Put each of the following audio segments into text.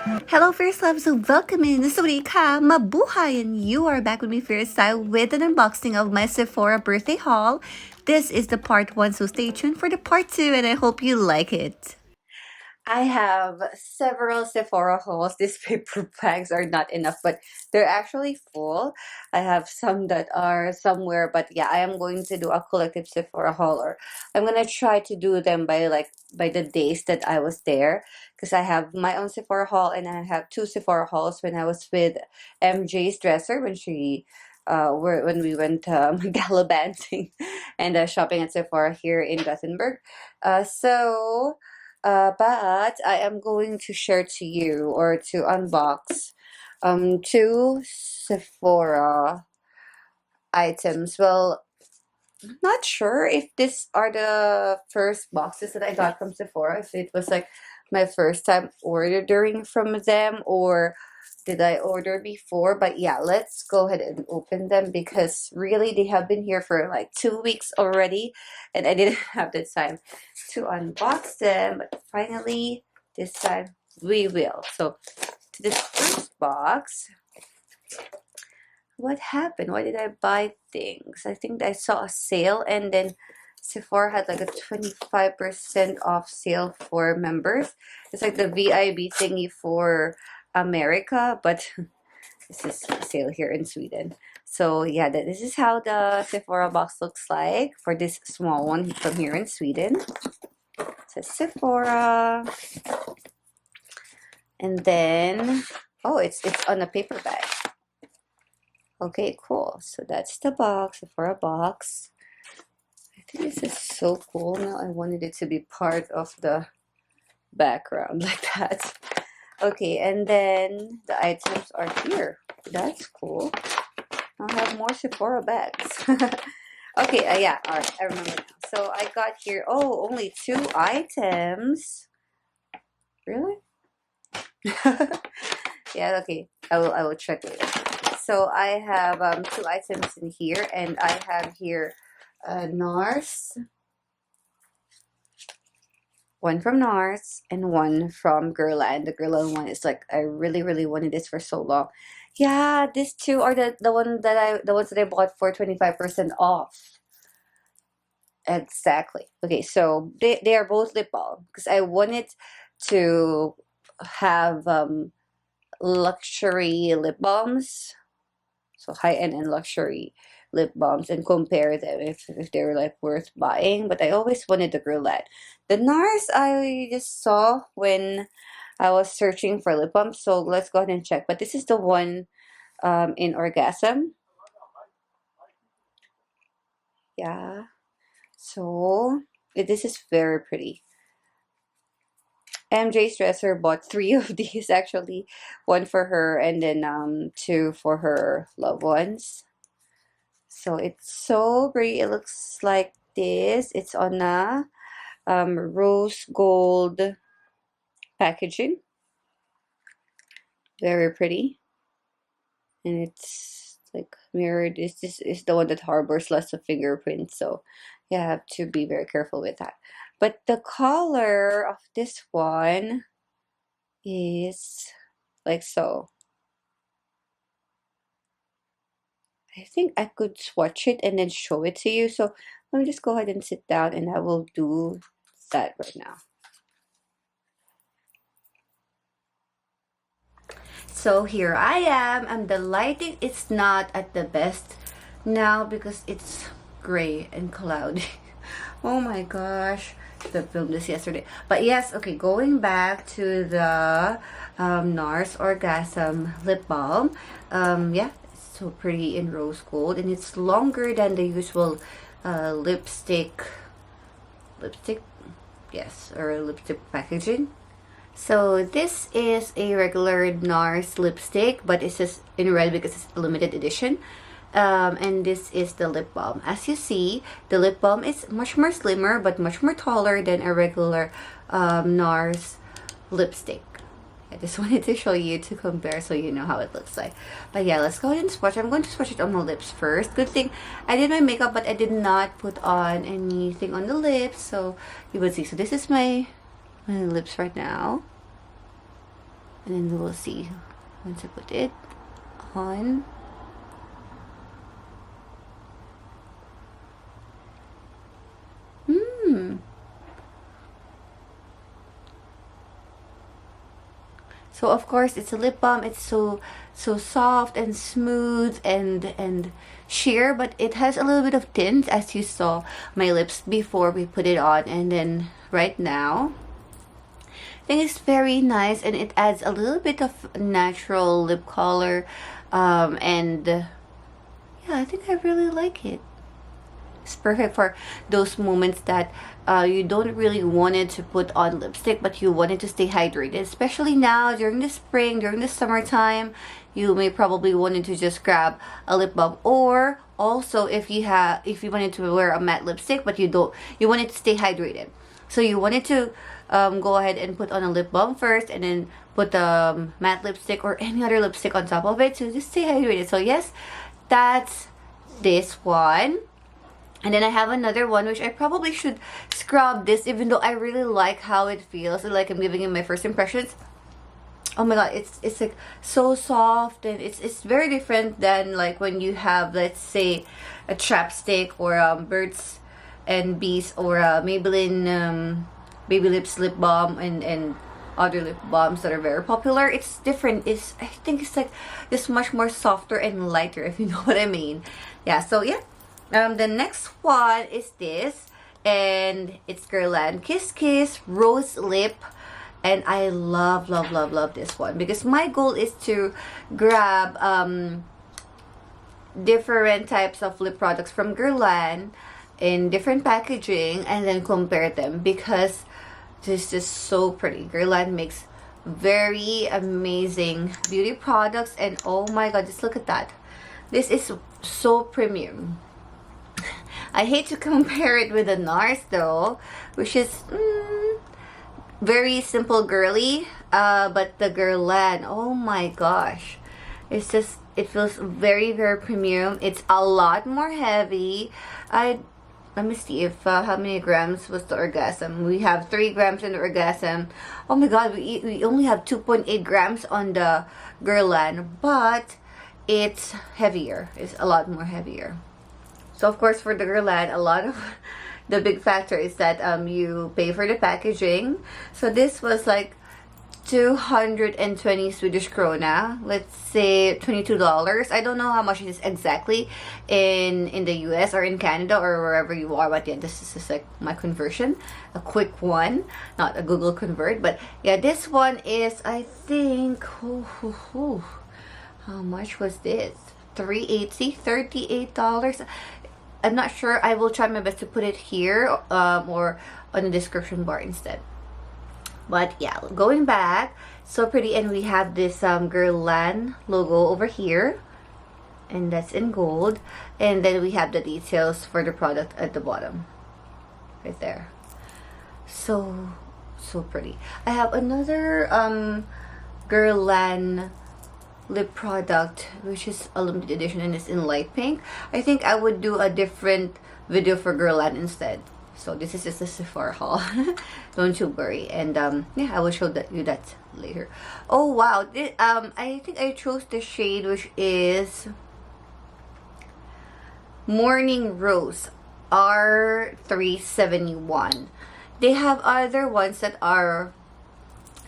Hello, First Love. So welcome in. 𝑗𝑎𝑔𝑽, mabuhay, and you are back with me, First Style, with an unboxing of my Sephora birthday haul. This is the part 1, so stay tuned for the part 2, and I hope you like it. I have several Sephora hauls. These paper bags are not enough, but they're actually full. I have some that are somewhere, but yeah, I am going to do a collective Sephora haul, or I'm gonna try to do them by the days that I was there, because I have my own Sephora haul and I have 2 Sephora hauls when I was with MJ's dresser when we went gallivanting and shopping at Sephora here in Gothenburg. But I am going to share to you, or to unbox 2 Sephora items. Well, I'm not sure if these are the first boxes that I got from Sephora, if it was like my first time ordering from them, or did I order before. But yeah, let's go ahead and open them, because really they have been here for like 2 weeks already and I didn't have the time to unbox them, but finally this time we will. So to this first box, what happened? Why did I buy things? I think I saw a sale, and then Sephora had like a 25% off sale for members. It's like the ViB thingy for America, but this is a sale here in Sweden. So yeah, this is how the Sephora box looks like for this small one from here in Sweden. It says Sephora. And then, oh, it's on a paper bag. Okay, cool. So that's the box, Sephora box. I think this is so cool. Now I wanted it to be part of the background like that. Okay, and then the items are here. That's cool. I'll have more Sephora bags. Okay, yeah, all right, I remember now. So I got here, oh, only 2 items. Really? Yeah, okay, I will check later. So I have 2 items in here, and I have here Nars, one from Nars and one from Guerlain. The Guerlain one is like, I really wanted this for so long. Yeah, these 2 are the ones that I bought for 25% off. Exactly. Okay, so they are both lip balm, because I wanted to have luxury lip balms, so high-end and luxury lip balms, and compare them if they're like worth buying. But I always wanted the Guerlain. The Nars I just saw when I was searching for lip balms, so let's go ahead and check. But this is the one in Orgasm. Yeah, so this is very pretty. MJ's dresser bought 3 of these actually, 1 for her and then 2 for her loved ones. So it's so pretty. It looks like this. It's on a rose gold packaging. Very pretty. And it's like mirrored. This is the one that harbors lots of fingerprints, so you have to be very careful with that. But the color of this one is like so. I think I could swatch it and then show it to you. So let me just go ahead and sit down and I will do that right now. So here I am, and the lighting is not at the best now because it's gray and cloudy. Oh my gosh, I filmed this yesterday. But yes, okay, going back to the Nars Orgasm lip balm. Yeah, it's so pretty in rose gold, and it's longer than the usual lipstick, yes, or lipstick packaging. So this is a regular Nars lipstick, but it's just in red because it's a limited edition. And this is the lip balm. As you see, the lip balm is much more slimmer but much more taller than a regular Nars lipstick. I just wanted to show you to compare so you know how it looks like. But yeah, let's go ahead and swatch. I'm going to swatch it on my lips first. Good thing I did my makeup, but I did not put on anything on the lips, so you would see. So this is my lips right now. and then we will see once I put it on. So of course it's a lip balm. It's so soft and smooth and sheer, but it has a little bit of tint, as you saw my lips before we put it on, and then right now I think it's very nice, and it adds a little bit of natural lip color, and yeah, I think I really like it. It's perfect for those moments that you don't really want it to put on lipstick, but you want it to stay hydrated, especially now during the spring, during the summertime. You may probably wanted to just grab a lip balm, or also if you wanted to wear a matte lipstick but you want it to stay hydrated, so you wanted to go ahead and put on a lip balm first and then put the matte lipstick or any other lipstick on top of it to just stay hydrated. So yes, that's this one. And then I have another one which I probably should scrub this, even though I really like how it feels, like I'm giving it my first impressions. Oh my god, it's like so soft, and it's very different than like when you have, let's say, a chapstick or Birds and Bees or Maybelline Baby Lips lip balm and other lip balms that are very popular. It's different. I think it's like just much more softer and lighter, if you know what I mean. Yeah, so yeah. The next one is this, and it's Guerlain Kiss Kiss Rose Lip, and I love this one because my goal is to grab different types of lip products from Guerlain in different packaging and then compare them, because this is so pretty. Guerlain makes very amazing beauty products, and oh my god, just look at that. This is so premium. I hate to compare it with the Nars though, which is very simple girly, but the Guerlain, oh my gosh, it's just, it feels very premium. It's a lot more heavy. Let me see if how many grams was the Orgasm. We have 3 grams in the Orgasm. Oh my god, we only have 2.8 grams on the Guerlain, but it's heavier. It's a lot more heavier. So of course for the Guerlain, a lot of the big factor is that you pay for the packaging. So this was like 220 Swedish krona, let's say $22. I don't know how much it is exactly in the US or in Canada or wherever you are, but yeah, this is just like my conversion, a quick one, not a Google convert. But yeah, this one is, I think, how much was this? $38. I'm not sure. I will try my best to put it here or on the description bar instead. But yeah, going back, so pretty, and we have this Guerlain logo over here, and that's in gold, and then we have the details for the product at the bottom right there. So pretty. I have another Guerlain lip product which is a limited edition, and it's in light pink. I think I would do a different video for Guerlain instead. So this is just a Sephora haul. Don't you worry. And yeah, I will show you that later. Oh wow, I think I chose the shade which is Morning Rose R371. They have other ones that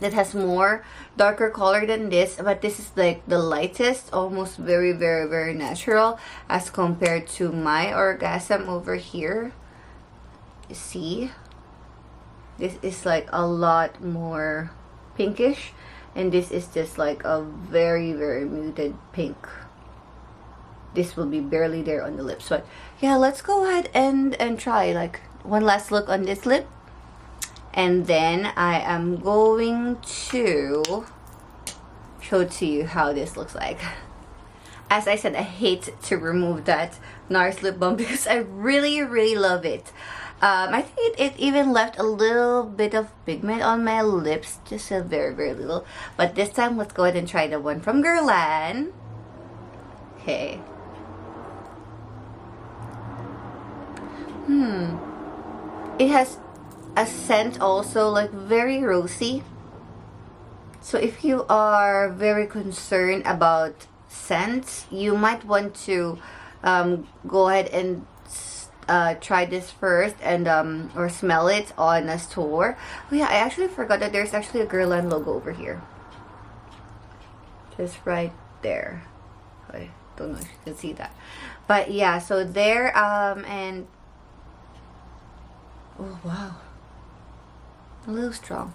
has more darker color than this, but this is like the lightest, almost very natural as compared to my Orgasm over here. You see, this is like a lot more pinkish, and this is just like a very muted pink. This will be barely there on the lips. But yeah, let's go ahead and try like one last look on this lip, and then I am going to show to you how this looks like. As I said, I hate to remove that Nars lip balm because I really love it. I think it even left a little bit of pigment on my lips, just a very little. But this time, let's go ahead and try the one from Guerlain. Okay. It has a scent also, like very rosy. So if you are very concerned about scents, you might want to go ahead and try this first and or smell it on a store. Oh yeah, I actually forgot that there's actually a Guerlain logo over here. Just right there. I don't know if you can see that. But yeah, so there and oh wow. A little strong.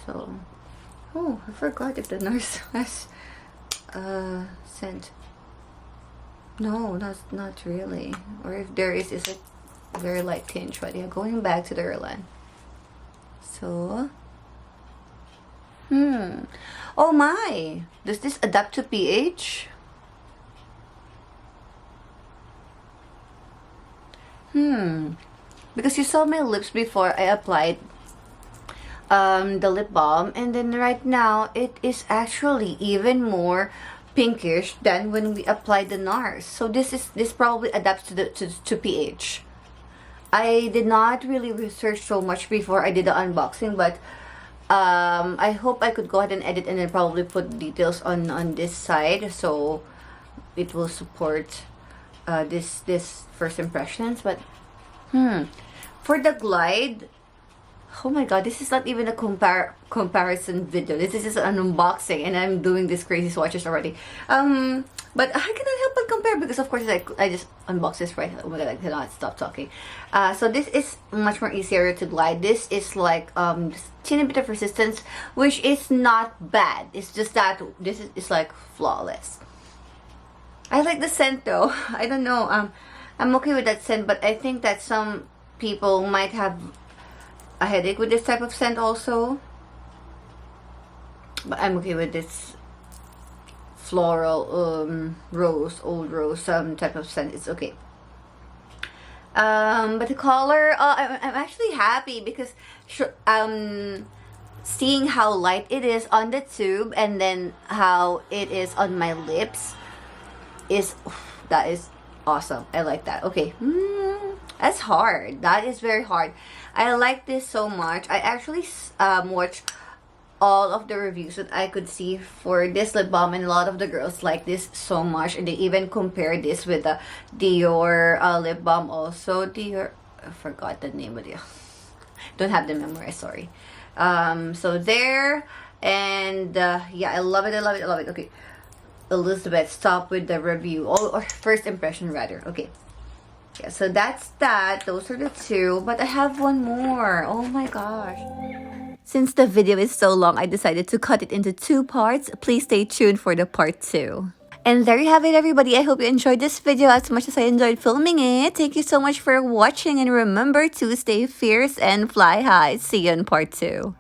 So oh, I forgot if the Nars has scent. No, that's not really. Or if there is a very light tinge. But yeah, going back to the Guerlain. So, oh my! Does this adapt to pH? Because you saw my lips before I applied the lip balm, and then right now it is actually even more pinkish than when we applied the Nars. So this probably adapts to pH. I did not really research so much before I did the unboxing, but I hope I could go ahead and edit and then probably put details on this side so it will support this first impressions. But for the Glide, oh my god, this is not even a comparison video. This is just an unboxing, and I'm doing these crazy swatches already. But I cannot help but compare because of course I just unboxed this right. Oh my god, I cannot stop talking. So this is much more easier to glide. This is like just teeny bit of resistance, which is not bad. It's just that this is like flawless. I like the scent though. I don't know. I'm okay with that scent, but I think that some people might have a headache with this type of scent also. But I'm okay with this floral old rose type of scent. It's okay. But the color, I'm actually happy because seeing how light it is on the tube and then how it is on my lips that is awesome. I like that. Okay. That's hard. That is very hard. I like this so much. I actually watched all of the reviews that I could see for this lip balm, and a lot of the girls like this so much, and they even compared this with the Dior lip balm also. Dior, I forgot the name of it. Don't have the memorized, sorry. So there, and yeah, I love it. Okay, Elizabeth, stop with the review, or first impression rather. Okay. Yeah, so that's that. Those are the two. But I have one more. Oh my gosh. Since the video is so long, I decided to cut it into 2 parts. Please stay tuned for the part 2. And there you have it, everybody. I hope you enjoyed this video as much as I enjoyed filming it. Thank you so much for watching. And remember to stay fierce and fly high. See you in part 2.